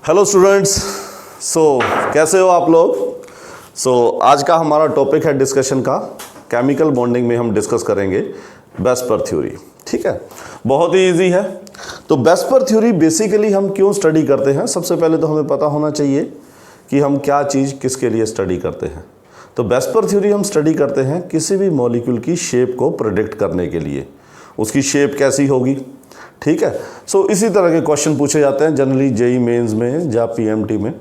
Hello students. कैसे हो आप लोग। आज का हमारा टॉपिक है डिस्कशन का केमिकल बॉन्डिंग में हम डिस्कस करेंगे बेस्पर थ्योरी। ठीक है, बहुत ही इजी है। तो बेस्पर थ्योरी बेसिकली हम क्यों स्टडी करते हैं, सबसे पहले तो हमें पता होना चाहिए कि हम क्या चीज़ किसके लिए स्टडी करते हैं। तो बेस्पर थ्योरी हम स्टडी करते हैं किसी भी मॉलिक्यूल की शेप को प्रेडिक्ट करने के लिए, उसकी शेप कैसी होगी। ठीक है, इसी तरह के क्वेश्चन पूछे जाते हैं जनरली जेई मेंस में या पीएमटी में।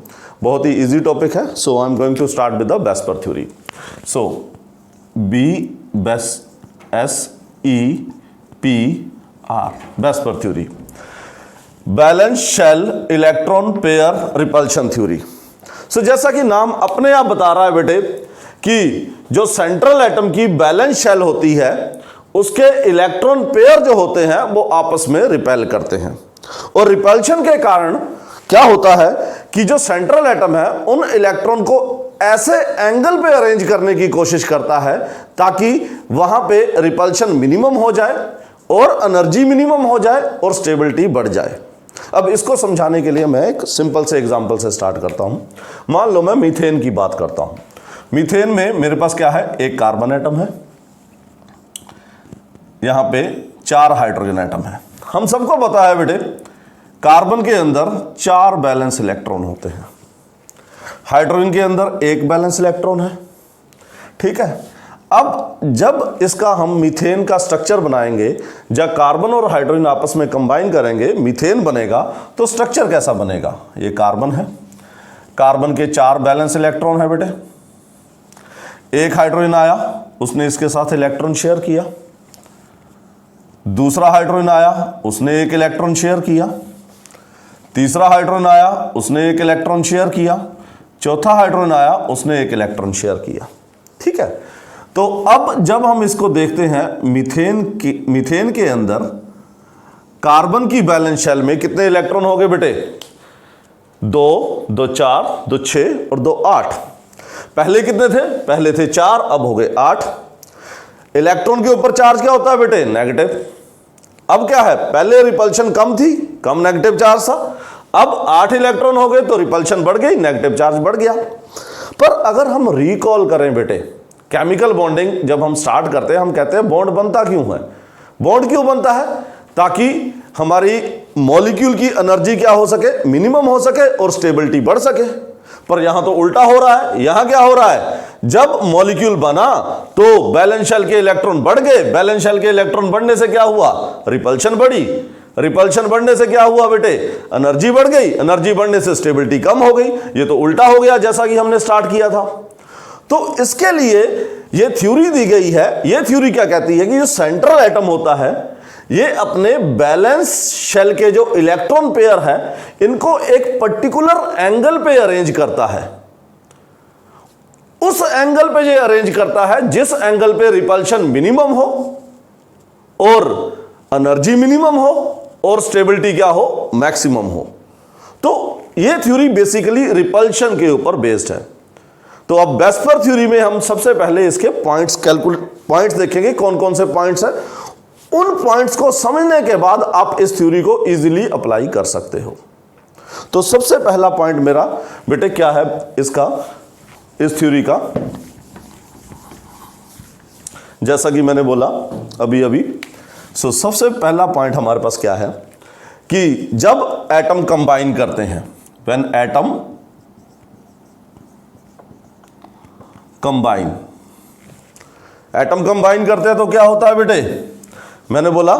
बहुत ही इजी टॉपिक है। I am going to start with the VSEPR theory. VSEPR theory, valence shell electron pair repulsion theory. जैसा कि नाम अपने आप बता रहा है बेटे कि जो सेंट्रल एटम की बैलेंस शेल होती है उसके इलेक्ट्रॉन पेयर जो होते हैं वो आपस में रिपेल करते हैं, और रिपल्शन के कारण क्या होता है कि जो सेंट्रल एटम है उन इलेक्ट्रॉन को ऐसे एंगल पे अरेंज करने की कोशिश करता है ताकि वहां पे रिपल्शन मिनिमम हो जाए और एनर्जी मिनिमम हो जाए और स्टेबिलिटी बढ़ जाए। अब इसको समझाने के लिए मैं एक सिंपल से एग्जांपल से स्टार्ट करता हूं। मान लो मैं मीथेन की बात करता हूं। मीथेन में मेरे पास क्या है, एक कार्बन एटम है, यहां पे 4 हाइड्रोजन एटम है। हम सबको पता है बेटे कार्बन के अंदर 4 बैलेंस इलेक्ट्रॉन होते हैं, हाइड्रोजन के अंदर 1 बैलेंस इलेक्ट्रॉन है। ठीक है, अब जब इसका हम मीथेन का स्ट्रक्चर बनाएंगे, जब कार्बन और हाइड्रोजन आपस में कंबाइन करेंगे मीथेन बनेगा, तो स्ट्रक्चर कैसा बनेगा। ये कार्बन है, कार्बन के 4 बैलेंस इलेक्ट्रॉन है बेटे, एक हाइड्रोजन आया उसने इसके साथ इलेक्ट्रॉन शेयर किया, दूसरा हाइड्रोजन आया उसने 1 इलेक्ट्रॉन शेयर किया, तीसरा हाइड्रोजन आया उसने 1 इलेक्ट्रॉन शेयर किया, चौथा हाइड्रोजन आया उसने 1 इलेक्ट्रॉन शेयर किया। ठीक है, तो अब जब हम इसको देखते हैं मीथेन के अंदर कार्बन की बैलेंस शेल में कितने इलेक्ट्रॉन हो गए बेटे, 2, 2 4, 2 6 और 2 8। पहले कितने थे, पहले थे 4, अब हो गए 8। इलेक्ट्रॉन के ऊपर चार्ज क्या होता है बेटे, नेगेटिव। अब क्या है, पहले रिपल्शन कम थी, कम नेगेटिव चार्ज था, अब 8 इलेक्ट्रॉन हो गए तो रिपल्शन बढ़ गई, नेगेटिव चार्ज बढ़ गया। पर अगर हम रिकॉल करें बेटे, केमिकल बॉन्डिंग जब हम स्टार्ट करते हैं हम कहते हैं बॉन्ड बनता क्यों है। बॉन्ड क्यों बनता है, ताकि हमारी मॉलिक्यूल की एनर्जी क्या हो सके, मिनिमम हो सके और स्टेबिलिटी बढ़ सके। पर यहां तो उल्टा हो रहा है। यहां क्या हो रहा है, जब मॉलिक्यूल बना तो बैलेंस शेल के इलेक्ट्रॉन बढ़ गए, बैलेंस शेल के इलेक्ट्रॉन बढ़ने से क्या हुआ, रिपल्शन बढ़ी, रिपल्शन बढ़ने से क्या हुआ बेटे, एनर्जी बढ़ गई, एनर्जी बढ़ने से स्टेबिलिटी कम हो गई। ये तो उल्टा हो गया जैसा कि हमने स्टार्ट किया था। तो इसके लिए ये थ्योरी दी गई है। ये थ्योरी क्या कहती है कि जो सेंट्रल एटम होता है ये अपने बैलेंस शेल के जो इलेक्ट्रॉन पेयर है इनको एक पर्टिकुलर एंगल पे अरेंज करता है। उस एंगल पे ये अरेंज करता है जिस एंगल पे रिपल्शन मिनिमम हो और एनर्जी मिनिमम हो और स्टेबिलिटी क्या हो, मैक्सिमम हो। तो ये थ्योरी बेसिकली रिपल्शन के ऊपर बेस्ड है। तो अब बेस्पर थ्योरी में हम सबसे पहले इसके पॉइंट्स देखेंगे, कौन कौन से पॉइंट्स हैं। उन पॉइंट्स को समझने के बाद आप इस थ्योरी को इजीली अप्लाई कर सकते हो। तो सबसे पहला पॉइंट मेरा बेटे क्या है इसका, इस थ्योरी का, जैसा कि मैंने बोला अभी सबसे पहला पॉइंट हमारे पास क्या है कि जब एटम कंबाइन करते हैं, व्हेन एटम कंबाइन करते हैं तो क्या होता है बेटे, मैंने बोला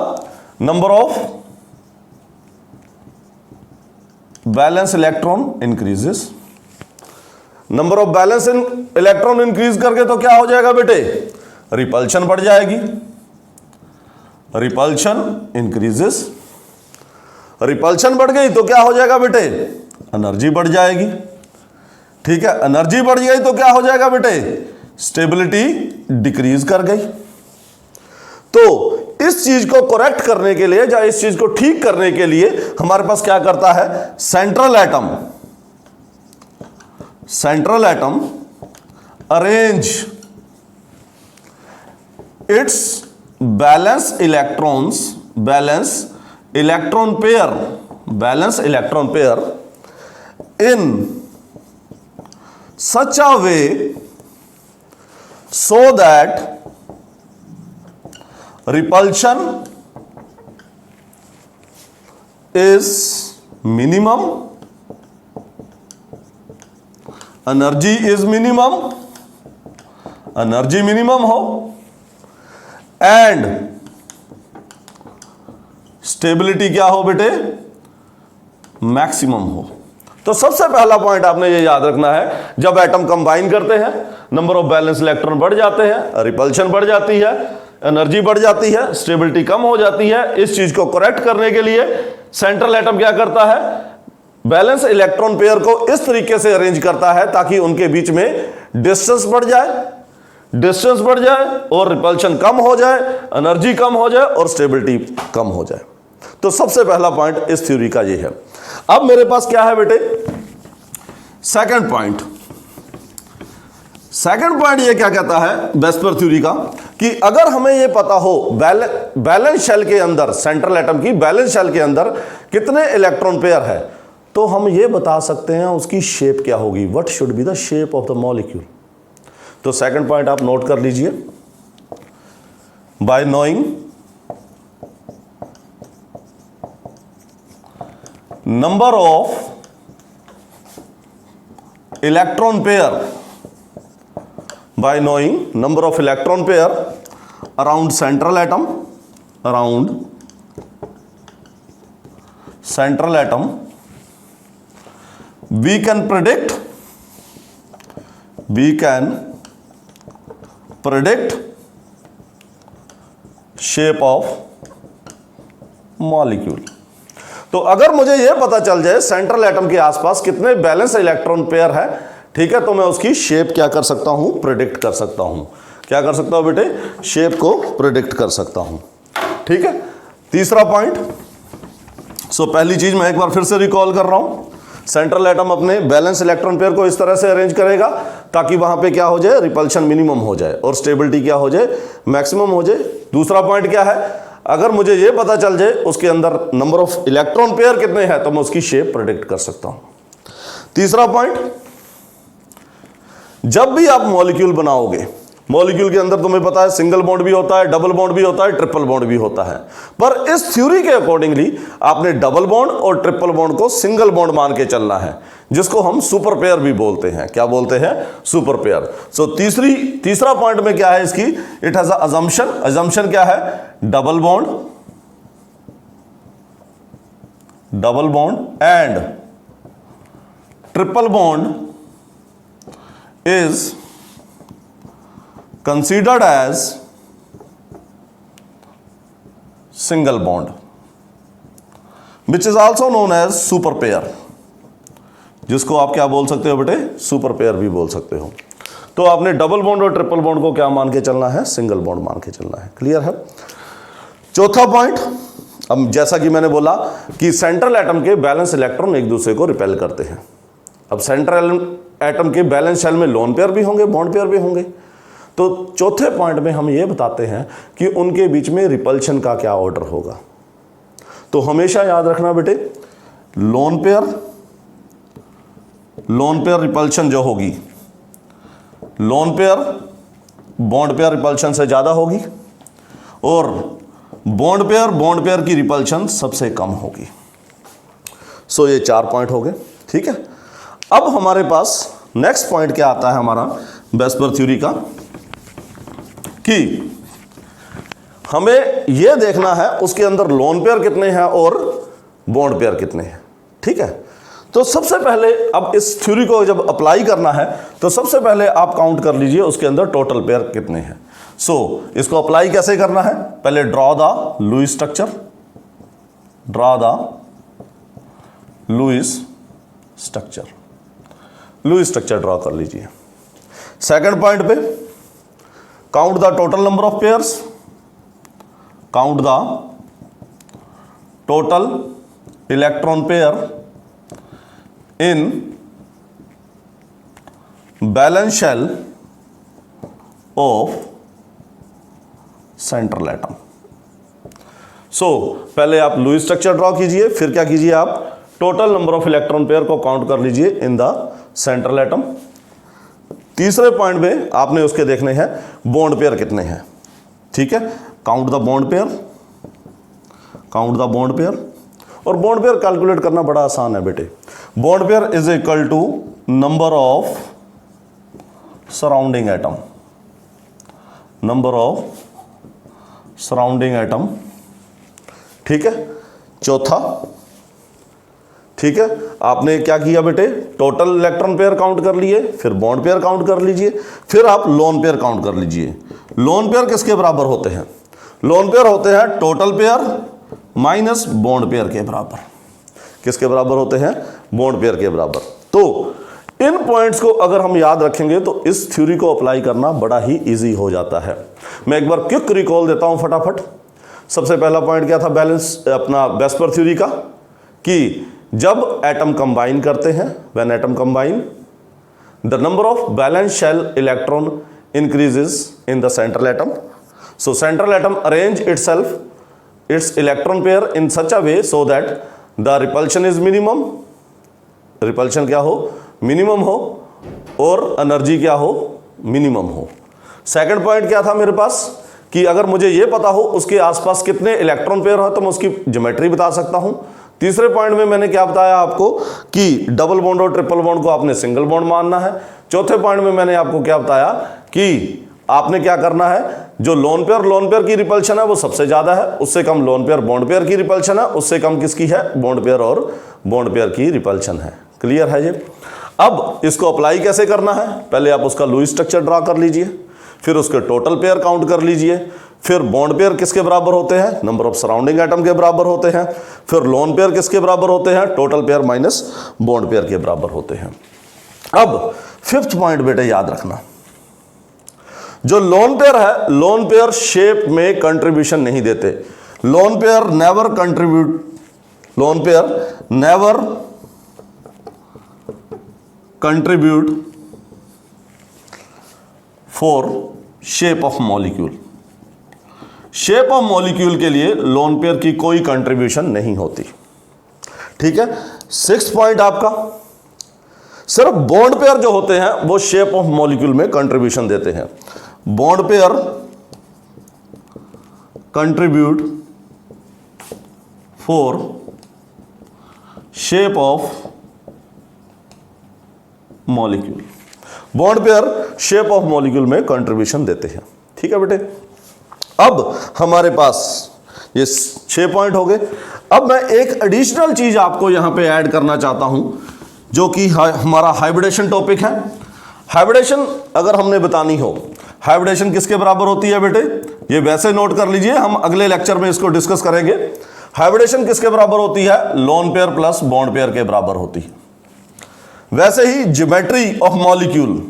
number of valence electron increases. Number of valence electron increase करके तो क्या हो जाएगा बेटे, रिपल्शन बढ़ जाएगी, रिपल्शन इंक्रीजेस। रिपल्शन बढ़ गई तो क्या हो जाएगा बेटे, एनर्जी बढ़ जाएगी। ठीक है, एनर्जी बढ़ गई तो क्या हो जाएगा बेटे, स्टेबिलिटी डिक्रीज कर गई। तो इस चीज को करेक्ट करने के लिए या इस चीज को ठीक करने के लिए हमारे पास क्या करता है, central atom arrange it's balance electron pair in such a way so that repulsion is minimum, energy is minimum, energy minimum हो, एंड स्टेबिलिटी क्या हो बेटे, मैक्सिमम हो। तो सबसे पहला पॉइंट आपने ये याद रखना है, जब एटम कंबाइन करते हैं नंबर ऑफ बैलेंस इलेक्ट्रॉन बढ़ जाते हैं, रिपल्शन बढ़ जाती है, एनर्जी बढ़ जाती है, स्टेबिलिटी कम हो जाती है। इस चीज को करेक्ट करने के लिए सेंट्रल एटम क्या करता है, बैलेंस इलेक्ट्रॉन पेयर को इस तरीके से अरेंज करता है ताकि उनके बीच में डिस्टेंस बढ़ जाए और रिपल्शन कम हो जाए, एनर्जी कम हो जाए और स्टेबिलिटी कम हो जाए। तो सबसे पहला पॉइंट इस थ्योरी का ये है। अब मेरे पास क्या है बेटे, सेकंड पॉइंट। सेकंड पॉइंट ये क्या कहता है वेस्पर थ्योरी का, कि अगर हमें ये पता हो बैलेंस शेल के अंदर, सेंट्रल एटम की बैलेंस शेल के अंदर कितने इलेक्ट्रॉन पेयर है, तो हम ये बता सकते हैं उसकी शेप क्या होगी, what should be the shape of the molecule. तो सेकंड पॉइंट आप नोट कर लीजिए, bye knowing number of electron pair, by knowing number of electron pair around central atom, we can predict shape of molecule। तो अगर मुझे यह पता चल जाए सेंट्रल एटम के आसपास कितने बैलेंस इलेक्ट्रॉन पेयर है, ठीक है, तो मैं उसकी शेप क्या कर सकता हूं, प्रेडिक्ट कर सकता हूं। क्या कर सकता हूं बेटे, शेप को प्रेडिक्ट कर सकता हूं। ठीक है, तीसरा पॉइंट। सो पहली चीज मैं एक बार फिर से रिकॉल कर रहा हूं, सेंट्रल एटम अपने बैलेंस इलेक्ट्रॉन पेयर को इस तरह से अरेंज करेगा ताकि वहां पे क्या हो जाए, रिपल्शन मिनिमम हो जाए और स्टेबिलिटी क्या हो जाए, मैक्सिमम हो जाए। दूसरा पॉइंट क्या है, अगर मुझे यह पता चल जाए उसके अंदर नंबर ऑफ इलेक्ट्रॉन पेयर कितने हैं तो मैं उसकी शेप प्रेडिक्ट कर सकता हूं। तीसरा पॉइंट, जब भी आप मॉलिक्यूल बनाओगे, मॉलिक्यूल के अंदर तुम्हें पता है सिंगल बॉन्ड भी होता है, डबल बॉन्ड भी होता है, ट्रिपल बॉन्ड भी होता है, पर इस थ्योरी के अकॉर्डिंगली आपने डबल बॉन्ड और ट्रिपल बॉन्ड को सिंगल बॉन्ड मान के चलना है, जिसको हम सुपर पेयर भी बोलते हैं। क्या बोलते हैं, सुपर पेयर। सो तीसरा पॉइंट में क्या है इसकी, इट हैज अजम्पशन। अजम्पशन क्या है, double bond and triple bond is considered as single bond, which is also known as super pair, जिसको आप क्या बोल सकते हो बेटे, सुपर पेयर भी बोल सकते हो। तो आपने डबल बॉन्ड और ट्रिपल बॉन्ड को क्या मान के चलना है, सिंगल बॉन्ड मान के चलना है। क्लियर है। चौथा पॉइंट, अब जैसा कि मैंने बोला कि सेंट्रल एटम के बैलेंस इलेक्ट्रॉन एक दूसरे को रिपेल करते हैं। अब सेंट्रल एटम के बैलेंस शेल में लोन पेयर भी होंगे, बॉन्ड पेयर भी होंगे। तो चौथे पॉइंट में हम ये बताते हैं कि उनके बीच में रिपल्शन का क्या ऑर्डर होगा। तो हमेशा याद रखना बेटे, लोन पेयर रिपल्शन जो होगी, lone pair bond pair repulsion से ज्यादा होगी और बॉन्ड पेयर की रिपल्शन सबसे कम होगी। सो ये 4 पॉइंट हो गए। ठीक है, अब हमारे पास नेक्स्ट पॉइंट क्या आता है हमारा वेस्पर थ्योरी का, कि हमें यह देखना है उसके अंदर लोन पेयर कितने हैं और बॉन्ड पेयर कितने हैं। ठीक है, तो सबसे पहले अब इस थ्योरी को जब अप्लाई करना है तो सबसे पहले आप काउंट कर लीजिए उसके अंदर टोटल पेयर कितने हैं। सो इसको अप्लाई कैसे करना है, पहले draw the Lewis structure draw कर लीजिए। सेकंड पॉइंट पे count the total number of pairs, count the total electron pair in valence shell of central atom. So पहले आप लुईस स्ट्रक्चर ड्रॉ कीजिए, फिर क्या कीजिए आप total number of electron pair को काउंट कर लीजिए इन द सेंट्रल एटम। तीसरे पॉइंट में आपने उसके देखने हैं बॉन्ड पेयर कितने हैं। ठीक है, count the bond pair, count the bond pair. और बॉन्ड पेयर कैलकुलेट करना बड़ा आसान है बेटे। Bond pair is equal to number of surrounding atom, number of surrounding atom. ठीक है, चौथा, ठीक है, आपने क्या किया बेटे, टोटल इलेक्ट्रॉन पेयर काउंट कर लिए, फिर बॉन्ड पेयर काउंट कर लीजिए, फिर आप लोन पेयर काउंट कर लीजिए। लोन पेयर किसके बराबर होते हैं? लोन पेयर होते हैं total pair minus bond pair के बराबर। किसके बराबर होते हैं? बॉन्ड पेयर के बराबर। तो इन पॉइंट्स को अगर हम याद रखेंगे तो इस थ्योरी को अप्लाई करना बड़ा ही इजी हो जाता है। मैं एक बार क्विक रिकॉल देता हूं फटाफट। सबसे पहला पॉइंट क्या था बैलेंस अपना वेस्पर थ्योरी का, कि जब एटम कंबाइन करते हैं, when atom combine the number of valence shell electron increases in the central atom. So central atom arrange itself its electron pair in such a way so that the repulsion is minimum, repulsion क्या हो? Minimum हो, और energy क्या हो? Minimum हो। Second point क्या था मेरे पास, कि अगर मुझे ये पता हो उसके आसपास कितने इलेक्ट्रॉन पेयर हो तो मैं उसकी ज्योमेट्री बता सकता हूं। तीसरे पॉइंट में मैंने क्या बताया आपको कि डबल बॉन्ड और ट्रिपल बॉन्ड को आपने सिंगल बॉन्ड मानना है। चौथे पॉइंट में मैंने आपको क्या बताया कि आपने क्या करना है, जो लोन पेयर की रिपल्शन है वो सबसे ज्यादा है, उससे कम लोन पेयर बॉन्ड पेयर की रिपल्शन है, उससे कम किसकी है? बॉन्ड पेयर और बॉन्ड पेयर की रिपल्शन है। क्लियर है ये? अब इसको अप्लाई कैसे करना है, पहले आप उसका लुईस स्ट्रक्चर ड्रा कर लीजिए, फिर उसके टोटल पेयर काउंट कर लीजिए, फिर बॉन्ड पेयर किसके बराबर होते हैं? नंबर ऑफ सराउंडिंग एटम के बराबर होते हैं, फिर लोन पेयर किसके बराबर होते हैं? Total pair minus bond pair के बराबर होते हैं। अब फिफ्थ पॉइंट बेटे याद रखना, जो लोन पेयर है, लोन पेयर शेप में कंट्रीब्यूशन नहीं देते। Lone pair never contribute, lone pair never contribute for shape of molecule. Shape of molecule के लिए लोन पेयर की कोई कंट्रीब्यूशन नहीं होती। ठीक है, सिक्स्थ पॉइंट आपका, सिर्फ बॉन्ड पेयर जो होते हैं वो शेप ऑफ मॉलिक्यूल में कंट्रीब्यूशन देते हैं। Bond pair contribute for shape of molecule, bond pair shape of molecule में कंट्रीब्यूशन देते हैं। ठीक है बेटे, अब हमारे पास ये 6 पॉइंट हो गए। अब मैं एक एडिशनल चीज आपको यहां पे ऐड करना चाहता हूं, जो कि हमारा हाइब्रिडेशन टॉपिक है। हाइब्रिडेशन अगर हमने बतानी हो, हाइब्रिडेशन किसके बराबर होती है बेटे? ये वैसे नोट कर लीजिए, हम अगले लेक्चर में इसको डिस्कस करेंगे। हाइब्रिडेशन किसके बराबर होती है? Lone pair plus bond pair के बराबर होती है। वैसे ही geometry of molecule,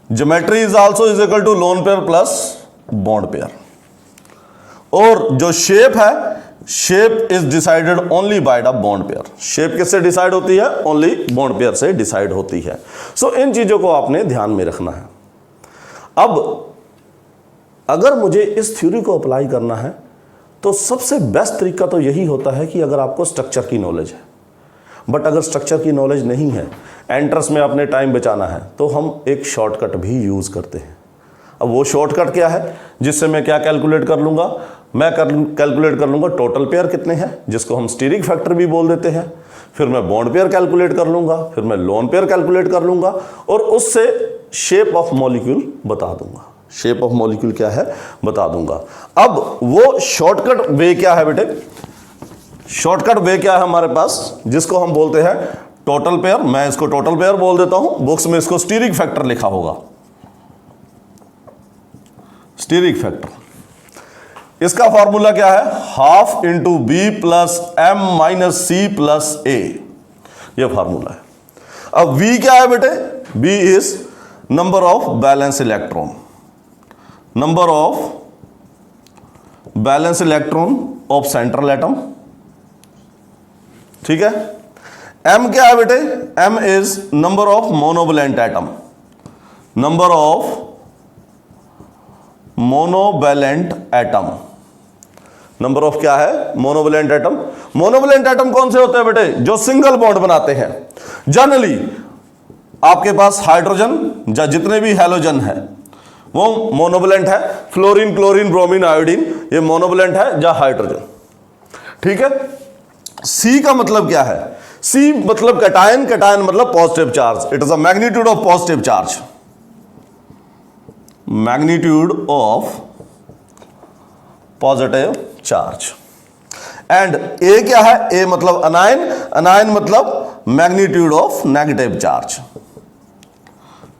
geometry is also is equal to lone pair plus bond pair. और जो शेप है, shape is decided only by the bond pair. Shape किससे डिसाइड होती है? ओनली बॉन्ड पेयर से डिसाइड होती है। सो इन चीजों को आपने ध्यान में रखना है। अब अगर मुझे इस थ्योरी को अप्लाई करना है तो सबसे बेस्ट तरीका तो यही होता है कि अगर आपको स्ट्रक्चर की नॉलेज है, बट अगर स्ट्रक्चर की नॉलेज नहीं है, एंट्रेंस में अपने टाइम बचाना है, तो हम एक शॉर्टकट भी यूज करते हैं। अब वो शॉर्टकट क्या है, जिससे मैं क्या कैलकुलेट कर लूंगा? मैं कैलकुलेट कर लूंगा टोटल पेयर कितने हैं, जिसको हम स्टीरिक फैक्टर भी बोल देते हैं। फिर मैं बॉन्ड पेयर कैलकुलेट कर लूंगा, फिर मैं लोन पेयर कैलकुलेट कर लूंगा, और उससे शेप ऑफ मॉलिक्यूल बता दूंगा। शेप ऑफ मॉलिक्यूल क्या है बता दूंगा। अब वो शॉर्टकट वे क्या है बेटे? शॉर्टकट वे क्या है हमारे पास, जिसको हम बोलते हैं टोटल पेयर। मैं इसको टोटल पेयर बोल देता हूं, बुक्स में इसको स्टीरिक फैक्टर लिखा होगा, स्टीरिक फैक्टर। इसका फॉर्मूला क्या है? Half into B plus M minus C plus A, यह फॉर्मूला है। अब वी क्या है बेटे? B is number of valence electron, number of valence electron of central atom. ठीक है। एम क्या है बेटे? M is number of monovalent atom, number of monovalent atom. Number of क्या है? Monovalent atom. मोनोवैलेंट एटम कौन से होते हैं बेटे? जो सिंगल बॉन्ड बनाते हैं। जनरली आपके पास हाइड्रोजन या जितने भी हैलोजन है वो मोनोवैलेंट है। फ्लोरीन, क्लोरीन, ब्रोमीन, आयोडीन ये मोनोवैलेंट है या हाइड्रोजन। ठीक है। सी का मतलब क्या है? सी मतलब कैटायन, कैटायन मतलब positive charge. It is a magnitude of positive charge, magnitude of positive charge. And A क्या है? ए मतलब अनायन, अनायन मतलब magnitude of negative charge,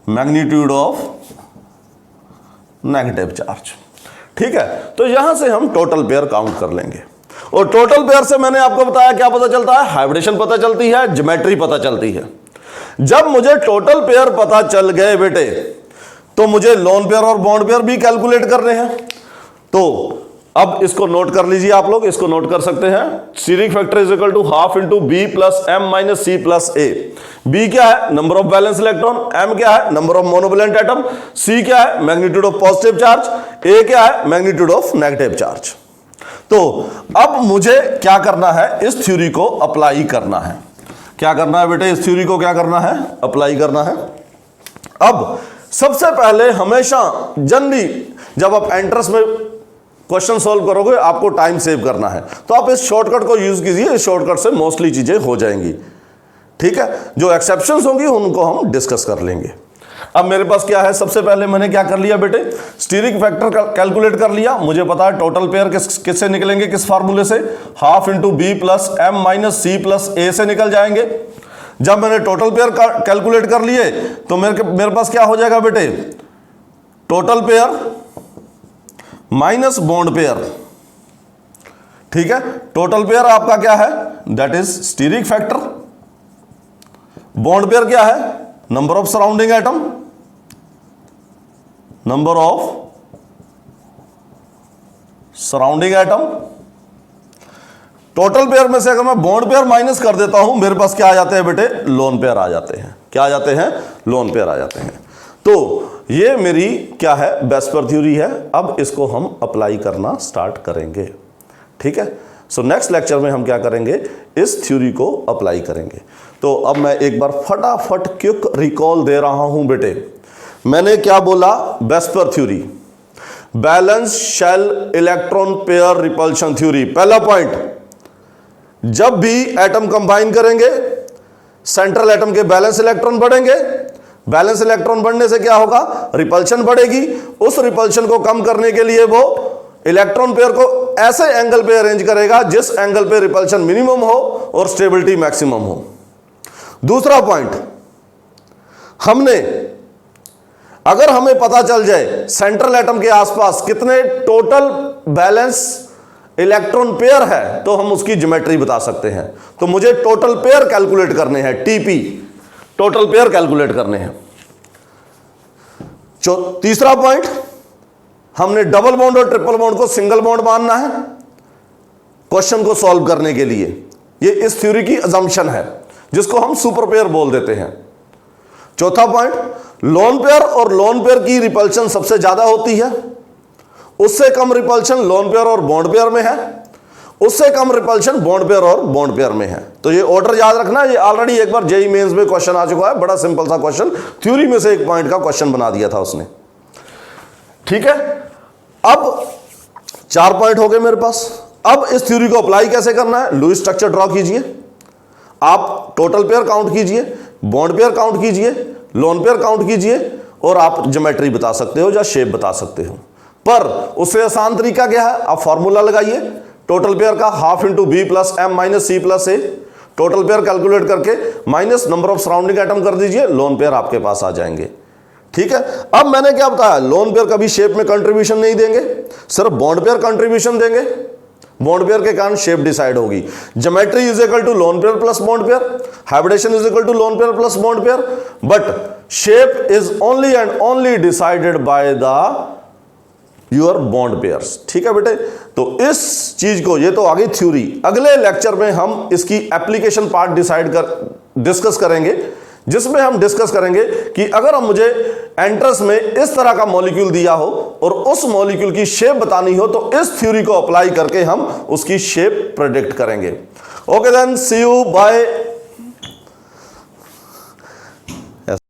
magnitude of negative charge. ठीक है। तो यहां से हम टोटल पेयर काउंट कर लेंगे, और टोटल पेयर से मैंने आपको बताया क्या पता चलता है? हाइब्रिडेशन पता चलती है, ज्योमेट्री पता चलती है। जब मुझे टोटल पेयर पता चल गए बेटे, तो मुझे लोन पेयर और बॉन्ड पेयर भी कैलकुलेट करने हैं। तो अब इसको नोट कर लीजिए, आप लोग इसको नोट कर सकते हैं। Steric factor is equal to half into B plus M minus C plus A. B क्या है? Number of valence electron. M क्या है? Number of monovalent atom. C क्या है? Magnitude of positive charge. A क्या है? Magnitude of negative charge. तो अब मुझे क्या करना है? इस थ्योरी को अप्लाई करना है। क्या करना है बेटे? इस थ्योरी को क्या करना है? अप्लाई करना है। अब सबसे पहले हमेशा जनरली जब आप एंट्रेंस में क्वेश्चन सॉल्व करोगे आपको टाइम सेव करना है, तो आप इस शॉर्टकट को यूज कीजिए। इस शॉर्टकट से मोस्टली चीजें हो जाएंगी। ठीक है। जो एक्सेप्शंस होंगी उनको हम डिस्कस कर लेंगे। अब मेरे पास क्या है? सबसे पहले मैंने क्या कर लिया बेटे? स्टीयरिंग फैक्टर कैलकुलेट कर लिया। मुझे पता है टोटल पेयर किससे निकलेंगे? किस फार्मूले से? Half into B plus M minus C plus A से निकल जाएंगे। जब मैंने टोटल पेयर कैलकुलेट कर लिए तो मेरे पास क्या हो जाएगा बेटे? Total pair minus bond pair. ठीक है। टोटल पेयर आपका क्या है? That is steering factor. Bond pair क्या है? Number of surrounding atom, number of surrounding atom. Total pair में से अगर मैं बॉन्ड पेयर माइनस कर देता हूं, मेरे पास क्या आ जाते हैं बेटे? लोन पेयर आ जाते हैं। क्या आ जाते हैं? लोन पेयर आ जाते हैं। तो ये मेरी क्या है? वेस्पर थ्योरी है। अब इसको हम अप्लाई करना स्टार्ट करेंगे। ठीक है। सो नेक्स्ट लेक्चर में हम क्या करेंगे? इस थ्योरी को अप्लाई करेंगे। तो अब मैं एक बार फटाफट क्विक रिकॉल दे रहा हूं बेटे। मैंने क्या बोला? VSEPR theory, valence shell electron pair repulsion theory. पहला पॉइंट, जब भी एटम कंबाइन करेंगे सेंट्रल एटम के बैलेंस इलेक्ट्रॉन बढ़ेंगे। बैलेंस इलेक्ट्रॉन बढ़ने से क्या होगा? रिपल्शन बढ़ेगी। उस रिपल्शन को कम करने के लिए वो इलेक्ट्रॉन पेयर को ऐसे एंगल पे अरेंज करेगा जिस एंगल पे रिपल्शन मिनिमम हो और स्टेबिलिटी मैक्सिमम हो। दूसरा पॉइंट, अगर हमें पता चल जाए सेंट्रल एटम के आसपास कितने टोटल बैलेंस इलेक्ट्रॉन पेयर है तो हम उसकी ज्योमेट्री बता सकते हैं। तो मुझे टोटल पेयर कैलकुलेट करने हैं, टीपी, टोटल पेयर कैलकुलेट करने हैं। तीसरा पॉइंट, हमने डबल बॉन्ड और ट्रिपल बॉन्ड को सिंगल बॉन्ड मानना है क्वेश्चन को सॉल्व करने के लिए। ये इस थ्योरी की अजम्पशन है जिसको हम सुपर पेयर बोल देते हैं। चौथा पॉइंट, लोन पेयर और लोन पेयर की रिपल्शन सबसे ज्यादा होती है। उससे कम रिपल्शन लोन पेयर और बॉन्ड पेयर में है। उससे कम रिपल्शन बॉन्ड पेयर और बॉन्ड पेयर में है। तो ये ऑर्डर याद रखना। ये ऑलरेडी एक बार जेईई मेंस में क्वेश्चन आ चुका है। बड़ा सिंपल सा क्वेश्चन, थ्योरी में से एक पॉइंट का क्वेश्चन बना दिया था उसने। ठीक है। अब 4 पॉइंट हो गए मेरे पास। अब इस थ्योरी को अप्लाई कैसे करना है? लुईस स्ट्रक्चर ड्रॉ कीजिए। आप टोटल पेयर काउंट कीजिए, बॉन्ड पेयर काउंट कीजिए, लोन पेयर काउंट कीजिए, और आप ज्योमेट्री बता सकते हो या शेप बता सकते हो। पर उससे आसान तरीका क्या है? आप फॉर्मूला लगाइए टोटल पेयर का, half into B plus M minus C plus A. Total pair calculate करके minus number of surrounding atom कर दीजिए, लोन पेयर आपके पास आ जाएंगे। ठीक है। अब मैंने क्या बताया? लोन पेयर कभी शेप में कंट्रीब्यूशन नहीं देंगे, सिर्फ बॉन्ड पेयर कंट्रीब्यूशन देंगे। बॉन्ड पेयर के कारण शेप डिसाइड होगी। Geometry is equal to lone pair plus bond pair, hybridization is equal to lone pair plus bond pair, but shape is only and only decided by the your bond pairs. ठीक है बेटे। तो इस चीज को, ये तो आगे थ्योरी, अगले लेक्चर में हम इसकी एप्लीकेशन पार्ट डिस्कस करेंगे, जिसमें हम डिस्कस करेंगे कि अगर हम मुझे एंट्रेंस में इस तरह का मॉलिक्यूल दिया हो और उस मॉलिक्यूल की शेप बतानी हो तो इस थ्योरी को अप्लाई करके हम उसकी शेप प्रेडिक्ट करेंगे। Okay then, see you, bye.